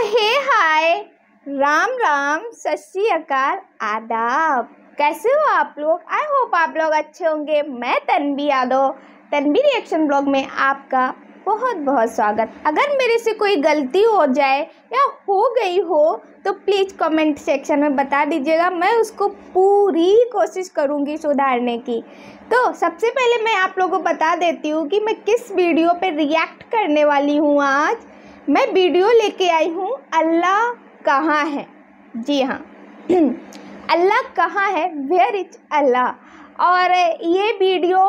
हे हाय, राम राम, सत श्री अकाल, आदाब। कैसे हो आप लोग? आई होप आप लोग अच्छे होंगे। मैं तन्वी यादव, तन्वी रिएक्शन ब्लॉग में आपका बहुत बहुत स्वागत। अगर मेरे से कोई गलती हो जाए या हो गई हो तो प्लीज़ कमेंट सेक्शन में बता दीजिएगा, मैं उसको पूरी कोशिश करूँगी सुधारने की। तो सबसे पहले मैं आप लोगों को बता देती हूँ कि मैं किस वीडियो पे रिएक्ट करने वाली हूँ। आज मैं वीडियो लेके आई हूँ अल्लाह कहाँ है। जी हाँ, अल्लाह कहाँ है, वेयर इज अल्लाह। और ये वीडियो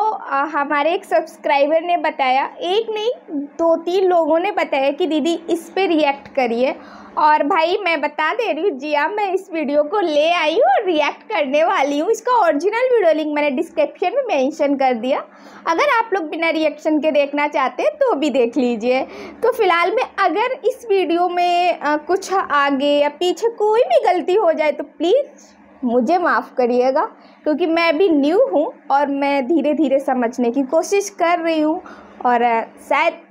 हमारे एक सब्सक्राइबर ने बताया, एक नहीं 2-3 लोगों ने बताया कि दीदी इस पे रिएक्ट करिए। और भाई मैं बता दे रही हूँ, जी हाँ, मैं इस वीडियो को ले आई हूँ और रिएक्ट करने वाली हूँ। इसका ओरिजिनल वीडियो लिंक मैंने डिस्क्रिप्शन में मेंशन कर दिया, अगर आप लोग बिना रिएक्शन के देखना चाहते हैं तो भी देख लीजिए। तो फिलहाल में अगर इस वीडियो में कुछ आगे या पीछे कोई भी गलती हो जाए तो प्लीज़ मुझे माफ़ करिएगा, क्योंकि मैं भी न्यू हूँ और मैं धीरे धीरे समझने की कोशिश कर रही हूँ और शायद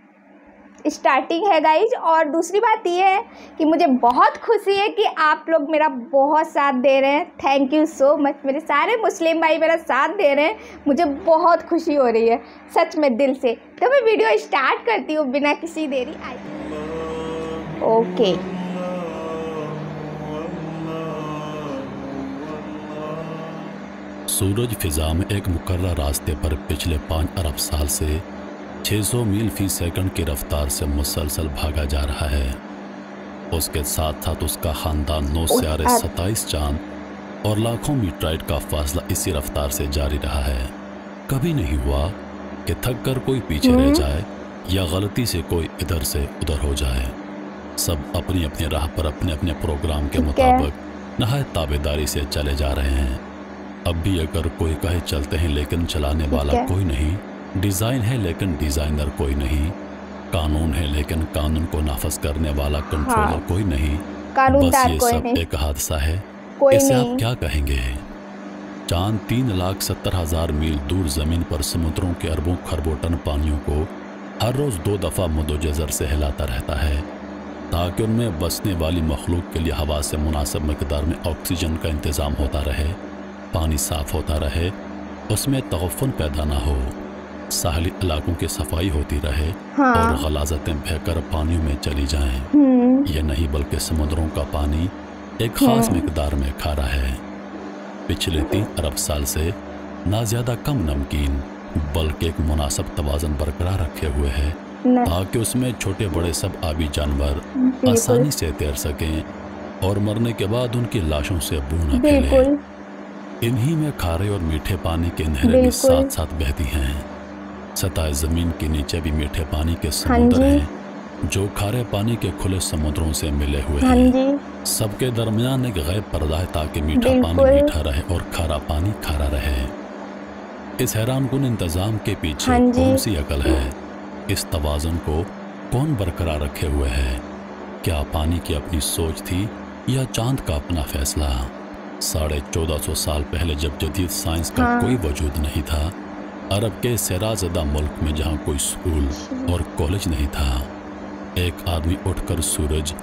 स्टार्टिंग है गाइज। और दूसरी बात ये है कि मुझे बहुत खुशी है कि आप लोग मेरा बहुत साथ दे रहे हैं। Thank you so much. मेरे सारे मुस्लिम भाई मेरा साथ दे रहे हैं, मुझे बहुत खुशी हो रही है सच में, दिल से। तो मैं वीडियो स्टार्ट करती हूँ बिना किसी देरी। ओके, सूरज फिजा में एक मुकर्रर रास्ते पर पिछले 5 अरब साल से 600 मील फी सेकंड की रफ्तार से मुसलसल भागा जा रहा है। उसके साथ साथ उसका खानदान 9 सियारे, 27 चांद और लाखों मीटराइट का फासला इसी रफ्तार से जारी रहा है। कभी नहीं हुआ कि थक कर कोई पीछे रह जाए या गलती से कोई इधर से उधर हो जाए। सब अपनी अपनी राह पर अपने अपने प्रोग्राम के मुताबिक नहायत ताबेदारी से चले जा रहे हैं। अब भी अगर कोई कहे चलते हैं लेकिन चलाने वाला कोई नहीं, डिज़ाइन है लेकिन डिज़ाइनर कोई नहीं, कानून है लेकिन कानून को नाफज करने वाला कंट्रोलर कोई नहीं, बस ये सब एक हादसा है। इसे आप क्या कहेंगे? चांद 3,70,000 मील दूर ज़मीन पर समुद्रों के अरबों खरबों टन पानियों को हर रोज़ 2 दफ़ा मुद्दोजर से हिलाता रहता है, ताकि उनमें बसने वाली मखलूक के लिए हवा से मुनासिब मकदार में ऑक्सीजन का इंतज़ाम होता रहे, पानी साफ़ होता रहे, उसमें तगफ़ुन पैदा ना हो, साहली इलाकों की सफाई होती रहे और गलाज़तें बहकर पानियों में चली जाएं। ये नहीं बल्कि समुद्रों का पानी एक ख़ास मकदार में खारा है। पिछले 3 अरब साल से ना ज़्यादा कम नमकीन बल्कि एक मुनासिब तवाज़न बरकरार रखे हुए है, ताकि उसमें छोटे बड़े सब आबी जानवर आसानी से तैर सकें और मरने के बाद उनकी लाशों से बू न फैले। इन्हीं में खारे और मीठे पानी के नहरें भी साथ साथ बहती हैं। सतह ज़मीन के नीचे भी मीठे पानी के समुद्र हैं, जो खारे पानी के खुले समुद्रों से मिले हुए हैं। सबके दरमियान एक गैब पर्दा है, ताकि मीठा पानी मीठा रहे और खारा पानी खारा रहे। इस हैरानकुन इंतज़ाम के पीछे कौन सी अकल है? इस तवाज़ुन को कौन बरकरार रखे हुए है? क्या पानी की अपनी सोच थी या चांद का अपना फैसला? 1450 साल पहले, जब जदीद साइंस का कोई वजूद नहीं था, अरब के सैराज़दा मुल्क में जहाँ कोई स्कूल और कॉलेज नहीं था, एक आदमी उठकर सूरज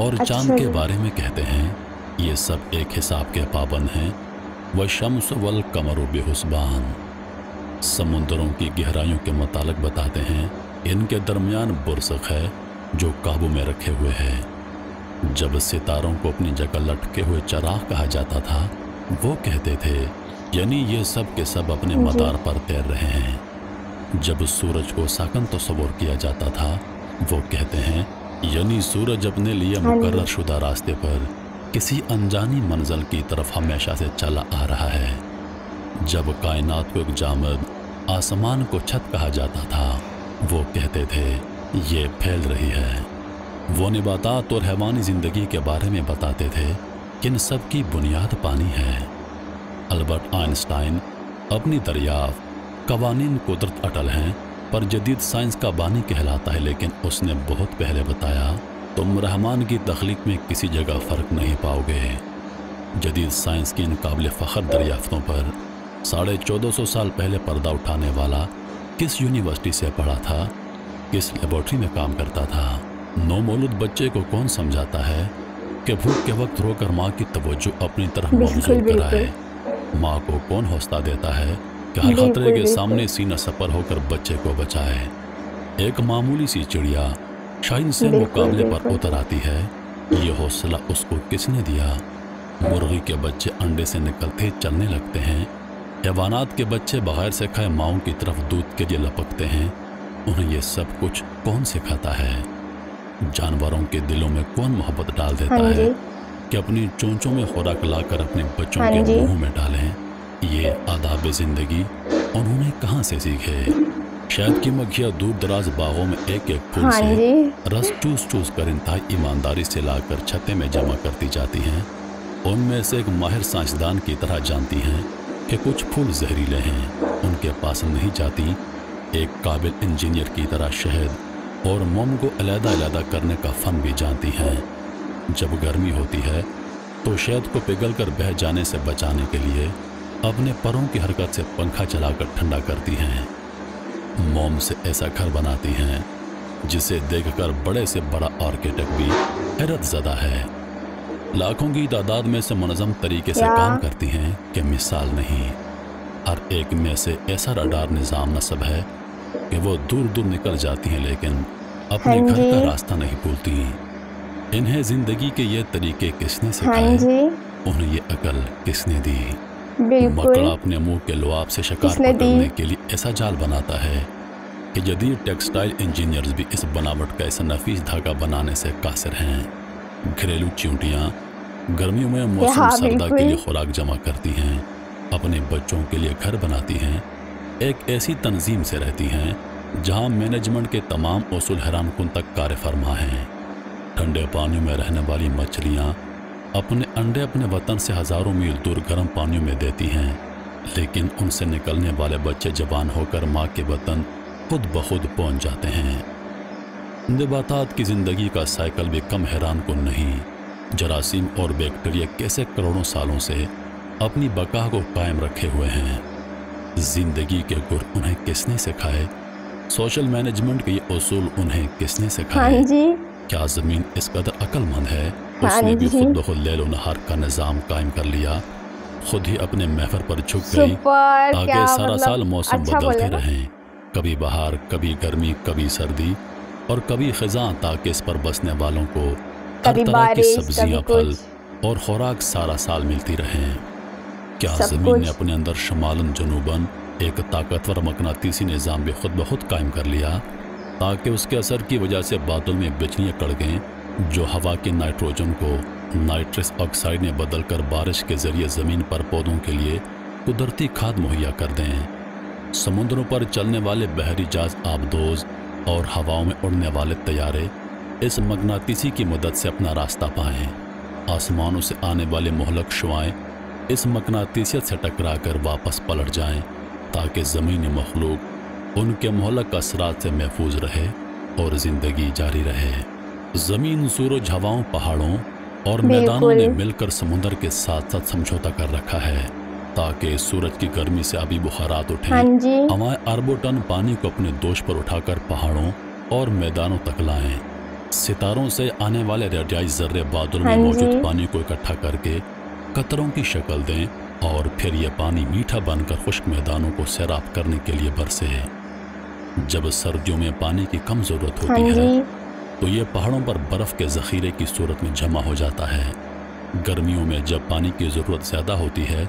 और चांद के बारे में कहते हैं, ये सब एक हिसाब के पाबंद हैं, व शम्स वल कमर बेहुस्बान। समुद्रों की गहराइयों के मुतालिक बताते हैं, इनके दरमियान बुरसक है जो काबू में रखे हुए है। जब सितारों को अपनी जगह लटके हुए चराग कहा जाता था, वो कहते थे यानी ये सब के सब अपने मदार पर तैर रहे हैं। जब सूरज को साकन तस्वुर किया जाता था, वो कहते हैं यानी सूरज अपने लिए मुकर्रर शुदा रास्ते पर किसी अनजानी मंजिल की तरफ हमेशा से चला आ रहा है। जब कायनात को एक जामद आसमान को छत कहा जाता था, वो कहते थे ये फैल रही है। वो नबातात और हैवानी ज़िंदगी के बारे में बताते थे कि इन सब की बुनियाद पानी है। अल्बर्ट आइंस्टाइन अपनी दरियाफ्त कवानीन कुदरत अटल हैं, पर जदीद साइंस का बानी कहलाता है, लेकिन उसने बहुत पहले बताया तुम रहमान की तख्लीक में किसी जगह फ़र्क नहीं पाओगे। जदीद साइंस की इन काबिल फ़ख्र दरियाफ्तों पर 1450 साल पहले पर्दा उठाने वाला किस यूनिवर्सिटी से पढ़ा था, किस लेबॉर्ट्री में काम करता था, नौमौलूद बच्चे को कौन समझाता है कि भूख के वक्त रोकर माँ की तवज्जो अपनी तरफ बिल्कुल मबजूल कराए। बिल्कुल। माँ को कौन हौसला देता है कि हर बिल्कुल खतरे के बिल्कुल। सामने सीना सपर होकर बच्चे को बचाए। एक मामूली सी चिड़िया शाइन से बिल्कुल मुकाबले पर बिल्कुल। उतर आती है। ये हौसला उसको किसने दिया? मुर्गी के बच्चे अंडे से निकलते चलने लगते हैं। हैवानात के बच्चे बगैर से खाए माओं की तरफ दूध के लिए लपकते हैं। उन्हें ये सब कुछ कौन सिखाता है? जानवरों के दिलों में कौन मोहब्बत डाल देता हाँ है जी। कि अपनी चोंचों में खुराक लाकर अपने बच्चों हाँ के जी। मुंह में डालें? ये आदाब जिंदगी उन्होंने कहाँ से सीखे? शहद की मक्खियाँ दूर दराज बागों में एक एक फूल हाँ से जी। रस चूस चूस कर इंतहाई ईमानदारी से लाकर छत्ते में जमा करती जाती हैं। उनमें से एक माहिर साइंसदान की तरह जानती हैं कि कुछ फूल जहरीले हैं, उनके पास नहीं जाती। एक काबिल इंजीनियर की तरह शहद और मोम को अलग-अलग करने का फन भी जानती हैं। जब गर्मी होती है तो शहद को पिघलकर बह जाने से बचाने के लिए अपने परों की हरकत से पंखा चलाकर ठंडा करती हैं। मोम से ऐसा घर बनाती हैं जिसे देखकर बड़े से बड़ा आर्किटेक्ट भी हैरत ज़दा है। लाखों की तादाद में से मुनज़्ज़म तरीके से क्या? काम करती हैं कि मिसाल नहीं। हर एक में से ऐसा रडार निज़ाम नस्ब है कि वो दूर दूर निकल जाती हैं लेकिन अपने हाँ घर जी। का रास्ता नहीं भूलती। इन्हें जिंदगी के ये तरीके किसने हाँ सिखाए? जी। उन्हें ये अकल किसने दी? बिल्कुल। मकड़ा अपने मुंह के लुआब से शिकार किसने दी? पकड़ने के लिए ऐसा जाल बनाता है कि जदीद टेक्सटाइल इंजीनियर्स भी इस बनावट का ऐसा नफीस धागा बनाने से कासिर हैं। घरेलू चींटियाँ गर्मियों में मौसम हाँ, सर्दा के बिल्कुल। लिए खुराक जमा करती हैं, अपने बच्चों के लिए घर बनाती हैं, एक ऐसी तंजीम से रहती हैं जहां मैनेजमेंट के तमाम उसूल हैरान कुन तक कार फरमा हैं। ठंडे पानियों में रहने वाली मछलियां अपने अंडे अपने वतन से हज़ारों मील दूर गर्म पानियों में देती हैं, लेकिन उनसे निकलने वाले बच्चे जवान होकर माँ के वतन खुद ब खुद पहुँच जाते हैं। नबातात की ज़िंदगी का साइकिल भी कम हैरान कुन नहीं। जरासीम और बैक्टीरिया कैसे करोड़ों सालों से अपनी बका को कायम रखे हुए हैं। जिंदगी के गुर उन्हें किसने सिखाए? सोशल मैनेजमेंट के ये उसूल उन्हें किसने हाँ सिखाए? जी। क्या ज़मीन इस कदर अक्लमंद है? हाँ उसने भी जी। खुद ब खुद लैलो नहार का निज़ाम कायम कर लिया, खुद ही अपने महफर पर झुक गई सुपर। ताकि क्या सारा साल मौसम अच्छा बदलते बोले ना। रहें, कभी बहार, कभी गर्मी, कभी सर्दी और कभी खिज़ां, ताकि इस पर बसने वालों को हर कभी तरह की बारिश, सब्जियां, कभी फल कुछ। और खुराक सारा साल मिलती रहें। क्या सब ज़मीन ने कुछ। अपने अंदर शुमालन जनूबन एक ताकतवर मकनातीसी निज़ाम भी खुद ब खुद कायम कर लिया ताकि उसके असर की वजह से बादल में बिजलियाँ कड़कें जो हवा के नाइट्रोजन को नाइट्रस ऑक्साइड में बदलकर बारिश के ज़रिए ज़मीन पर पौधों के लिए कुदरती खाद मुहैया कर दें। समुद्रों पर चलने वाले बहरी जहाज, आबदोज और हवाओं में उड़ने वाले तैयारे इस मकनातीसी की मदद से अपना रास्ता पाएं। आसमानों से आने वाले मोहलक शुआएं इस मकनातीसियत से टकराकर वापस पलट जाएं ताकि ज़मीनी मखलूक उनके मोहलक असरात से महफूज रहे और ज़िंदगी जारी रहे। ज़मीन सूरज, हवाओं, पहाड़ों और मैदानों ने मिलकर समुद्र के साथ साथ समझौता कर रखा है ताकि सूरज की गर्मी से आबी बुखारात उठें। हाँ जी। हवाएं अरबों टन पानी को अपने दोष पर उठाकर पहाड़ों और मैदानों तक लाएं। सितारों से आने वाले रेडियाई जर्रे बादल में हाँ मौजूद जी। पानी को इकट्ठा करके कतरों की शक्ल दें और फिर यह पानी मीठा बनकर खुश्क मैदानों को सैराब करने के लिए बरसे। जब सर्दियों में पानी की कम ज़रूरत हाँ होती है जी। तो ये पहाड़ों पर बर्फ़ के ज़ख़ीरे की सूरत में जमा हो जाता है। गर्मियों में जब पानी की ज़रूरत ज़्यादा होती है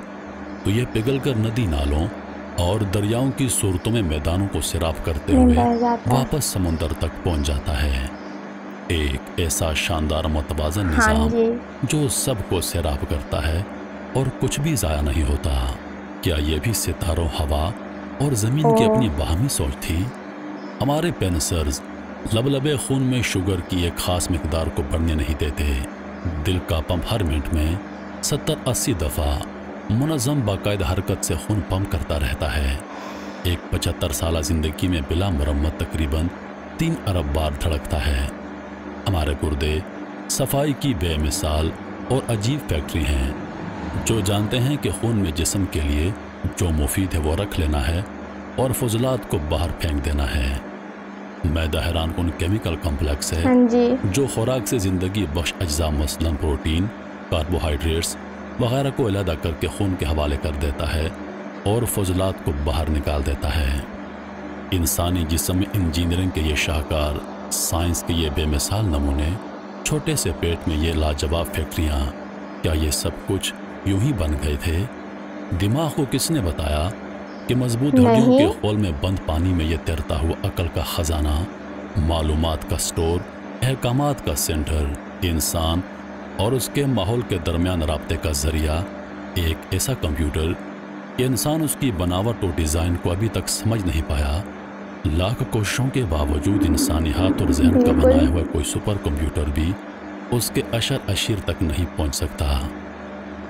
तो ये पिघलकर नदी, नालों और दरियाओं की सूरतों में मैदानों को सैराब करते हुए बह जाता है। वापस समुंदर तक पहुंच जाता है। एक ऐसा शानदार मुतवाज़न हाँ निज़ाम जी। जो सबको सैराब करता है और कुछ भी ज़ाया नहीं होता। क्या ये भी सितारों, हवा और ज़मीन की अपनी बाहमी सोच थी? हमारे पेंसर्स लबलबे खून में शुगर की एक ख़ास मिकदार को बढ़ने नहीं देते। दिल का पंप हर मिनट में 70-80 दफ़ा मुनज़्ज़म बाकायदा हरकत से खून पंप करता रहता है। एक 75 साला ज़िंदगी में बिला मरम्मत तकरीबन 3 अरब बार धड़कता है। हमारे गुर्दे सफाई की बेमिसाल और अजीब फैक्ट्री हैं जो जानते हैं कि खून में जिस्म के लिए जो मुफीद है वो रख लेना है और फजलात को बाहर फेंक देना है। मैदा हैरान कौन केमिकल कॉम्प्लेक्स है हाँ जी। जो खुराक से ज़िंदगी बख्श अज्जा मसलन प्रोटीन, कार्बोहाइड्रेट्स वगैरह को अलहदा करके खून के हवाले कर देता है और फजलात को बाहर निकाल देता है। इंसानी जिस्म में इंजीनियरिंग के ये शाहकार, साइंस के ये बेमिसाल नमूने, छोटे से पेट में ये लाजवाब फैक्ट्रियाँ, क्या ये सब कुछ यूं ही बन गए थे? दिमाग को किसने बताया कि मजबूत हड्डियों के खोल में बंद पानी में ये तैरता हुआ अकल का ख़जाना, मालूमात का स्टोर, अहकामात का सेंटर, इंसान और उसके माहौल के दरमियान राब्ते का ज़रिया, एक ऐसा कंप्यूटर कि इंसान उसकी बनावट और डिज़ाइन को अभी तक समझ नहीं पाया। लाख कोशिशों के बावजूद इंसानी हाथ और जहन का बनाया हुआ कोई सुपर कंप्यूटर भी उसके अशर अशीर तक नहीं पहुंच सकता।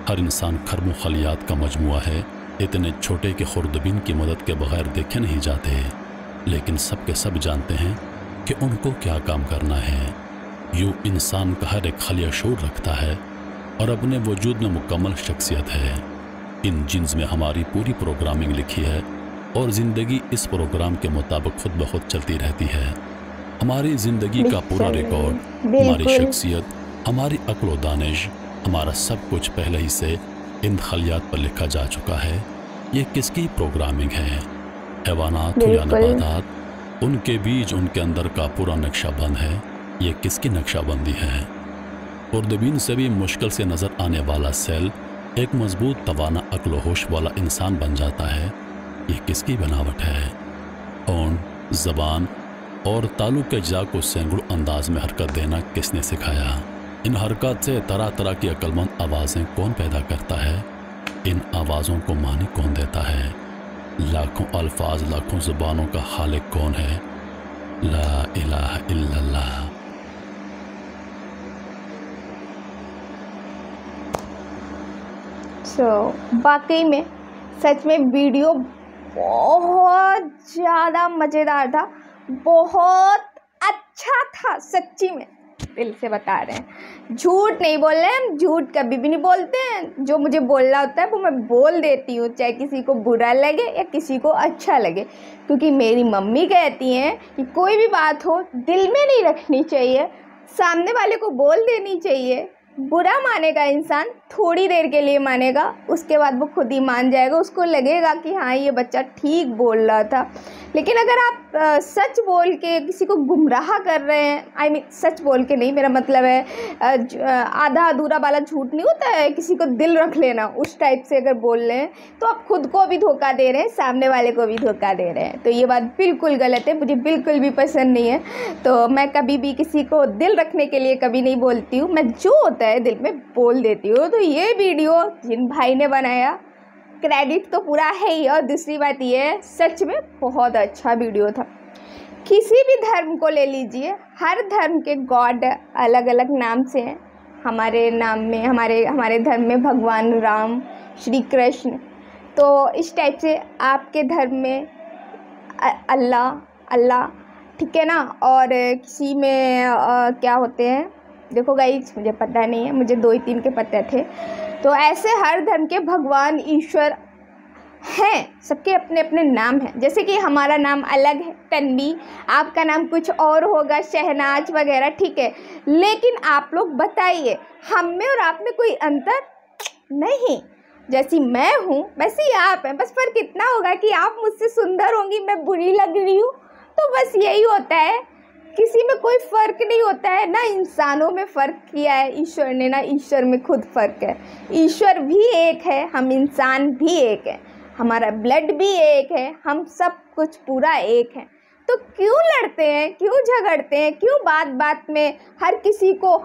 हर इंसान खरबों खलियात का मजमुआ है, इतने छोटे कि खुर्दबीन की मदद के बगैर देखे नहीं जाते, लेकिन सब के सब जानते हैं कि उनको क्या काम करना है। यूँ इंसान का हर एक खलिया शूर रखता है और अपने वजूद में मुकम्मल शख्सियत है। इन जिन्स में हमारी पूरी प्रोग्रामिंग लिखी है और ज़िंदगी इस प्रोग्राम के मुताबिक खुद ब खुद चलती रहती है। हमारी ज़िंदगी का पूरा रिकॉर्ड, हमारी शख्सियत, हमारी अक्ल व दानिश, हमारा सब कुछ पहले ही से इन खलियात पर लिखा जा चुका है। ये किसकी प्रोग्रामिंग है? हैवानात या नबातात, उनके बीज, उनके अंदर का पूरा नक्शाबंद है। ये किसकी नक्शाबंदी है? खुर्दबीन से भी मुश्किल से नज़र आने वाला सेल एक मजबूत तवाना अक्ल व होश वाला इंसान बन जाता है। ये किसकी बनावट है? होंठ, ज़बान और ताल्लुक़ के अज्जा को सैकड़ों अंदाज में हरकत देना किसने सिखाया? इन हरकत से तरह तरह की अक्लमंद आवाज़ें कौन पैदा करता है? इन आवाज़ों को मानी कौन देता है? लाखों अल्फाज, लाखों ज़ुबानों का खालिक कौन है? ला इलाहा इल्लल्लाह। वाकई में सच में वीडियो बहुत ज़्यादा मज़ेदार था, बहुत अच्छा था, सच्ची में दिल से बता रहे हैं, झूठ नहीं बोल रहे हैं हम। झूठ कभी भी नहीं बोलते हैं। जो मुझे बोलना होता है वो मैं बोल देती हूँ, चाहे किसी को बुरा लगे या किसी को अच्छा लगे, क्योंकि मेरी मम्मी कहती हैं कि कोई भी बात हो दिल में नहीं रखनी चाहिए, सामने वाले को बोल देनी चाहिए। बुरा मानेगा इंसान, थोड़ी देर के लिए मानेगा, उसके बाद वो खुद ही मान जाएगा, उसको लगेगा कि हाँ ये बच्चा ठीक बोल रहा था। लेकिन अगर आप सच बोल के किसी को गुमराह कर रहे हैं, सच बोल के नहीं, मेरा मतलब है आधा अधूरा वाला झूठ नहीं होता है, किसी को दिल रख लेना, उस टाइप से अगर बोल रहे हैं तो आप खुद को भी धोखा दे रहे हैं, सामने वाले को भी धोखा दे रहे हैं। तो ये बात बिल्कुल गलत है, मुझे बिल्कुल भी पसंद नहीं है। तो मैं कभी भी किसी को दिल रखने के लिए कभी नहीं बोलती हूँ, मैं जो होता है दिल में बोल देती हूँ। तो ये वीडियो जिन भाई ने बनाया, क्रेडिट तो पूरा है ही, और दूसरी बात ये है सच में बहुत अच्छा वीडियो था। किसी भी धर्म को ले लीजिए, हर धर्म के गॉड अलग अलग नाम से हैं। हमारे नाम में, हमारे धर्म में भगवान राम, श्री कृष्ण, तो इस टाइप से आपके धर्म में अल्लाह, ठीक है ना। और किसी में क्या होते हैं, देखो गाइस मुझे पता नहीं है, मुझे 2 ही 3 के पता थे। तो ऐसे हर धर्म के भगवान, ईश्वर हैं, सबके अपने अपने नाम हैं। जैसे कि हमारा नाम अलग है, तन्वी, आपका नाम कुछ और होगा, शहनाज वगैरह, ठीक है। लेकिन आप लोग बताइए, हम में और आप में कोई अंतर नहीं। जैसी मैं हूँ वैसे ही आप हैं, बस फ़र्क इतना होगा कि आप मुझसे सुंदर होंगी, मैं बुरी लग रही हूँ, तो बस यही होता है। किसी में कोई फ़र्क नहीं होता है, ना इंसानों में फ़र्क किया है ईश्वर ने, ना ईश्वर में खुद फ़र्क है। ईश्वर भी एक है, हम इंसान भी एक है, हमारा ब्लड भी एक है, हम सब कुछ पूरा एक है। तो क्यों लड़ते हैं, क्यों झगड़ते हैं, क्यों बात बात में हर किसी को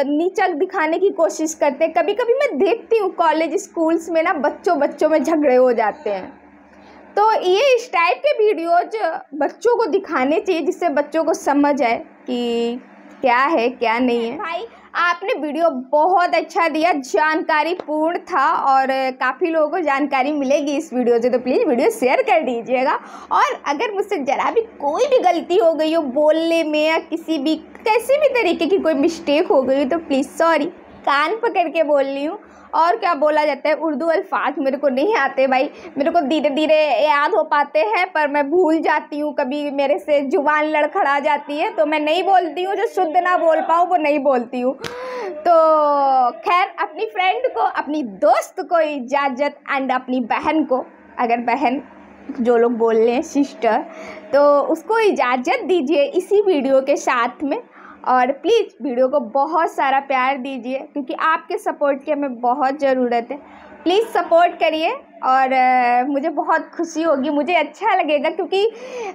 नीचा दिखाने की कोशिश करते हैं? कभी कभी मैं देखती हूँ कॉलेज स्कूल्स में ना बच्चों में झगड़े हो जाते हैं। तो ये इस टाइप के वीडियोज बच्चों को दिखाने चाहिए, जिससे बच्चों को समझ आए कि क्या है क्या नहीं है। भाई आपने वीडियो बहुत अच्छा दिया, जानकारी पूर्ण था और काफ़ी लोगों को जानकारी मिलेगी इस वीडियो से, तो प्लीज़ वीडियो शेयर कर दीजिएगा। और अगर मुझसे ज़रा भी कोई भी गलती हो गई हो बोलने में या किसी भी तरीके की कोई मिस्टेक हो गई हो तो प्लीज़ सॉरी, कान पकड़ के बोल रही हूँ। और क्या बोला जाता है, उर्दू अल्फाज मेरे को नहीं आते भाई, मेरे को धीरे धीरे याद हो पाते हैं पर मैं भूल जाती हूँ, कभी मेरे से जुबान लड़खड़ा जाती है तो मैं नहीं बोलती हूँ, जो शुद्ध ना बोल पाऊँ वो नहीं बोलती हूँ। तो खैर, अपनी फ्रेंड को, अपनी दोस्त को इजाज़त, एंड अपनी बहन को, अगर बहन जो लोग बोल रहे हैं सिस्टर, तो उसको इजाज़त दीजिए इसी वीडियो के साथ में। और प्लीज़ वीडियो को बहुत सारा प्यार दीजिए, क्योंकि आपके सपोर्ट की हमें बहुत ज़रूरत है। प्लीज़ सपोर्ट करिए और मुझे बहुत खुशी होगी, मुझे अच्छा लगेगा, क्योंकि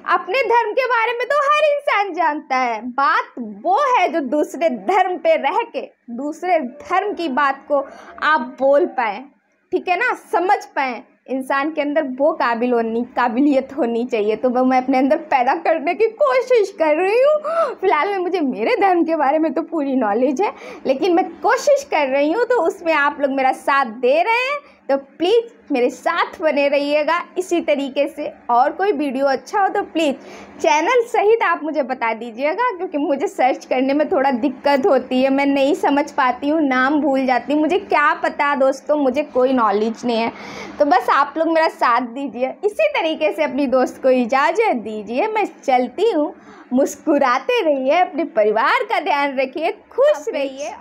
अपने धर्म के बारे में तो हर इंसान जानता है। बात वो है जो दूसरे धर्म पे रह के दूसरे धर्म की बात को आप बोल पाएँ, ठीक है ना, समझ पाएँ। इंसान के अंदर वो काबिलियत होनी चाहिए, तो वो मैं अपने अंदर पैदा करने की कोशिश कर रही हूँ। फिलहाल में मुझे मेरे धर्म के बारे में तो पूरी नॉलेज है, लेकिन मैं कोशिश कर रही हूँ, तो उसमें आप लोग मेरा साथ दे रहे हैं, तो प्लीज़ मेरे साथ बने रहिएगा इसी तरीके से। और कोई वीडियो अच्छा हो तो प्लीज़ चैनल सहित आप मुझे बता दीजिएगा, क्योंकि मुझे सर्च करने में थोड़ा दिक्कत होती है, मैं नहीं समझ पाती हूँ, नाम भूल जाती हूँ, मुझे क्या पता दोस्तों, मुझे कोई नॉलेज नहीं है। तो बस आप लोग मेरा साथ दीजिए, इसी तरीके से अपनी दोस्त को इजाज़त दीजिए। मैं चलती हूँ, मुस्कुराते रहिए, अपने परिवार का ध्यान रखिए, खुश रहिए।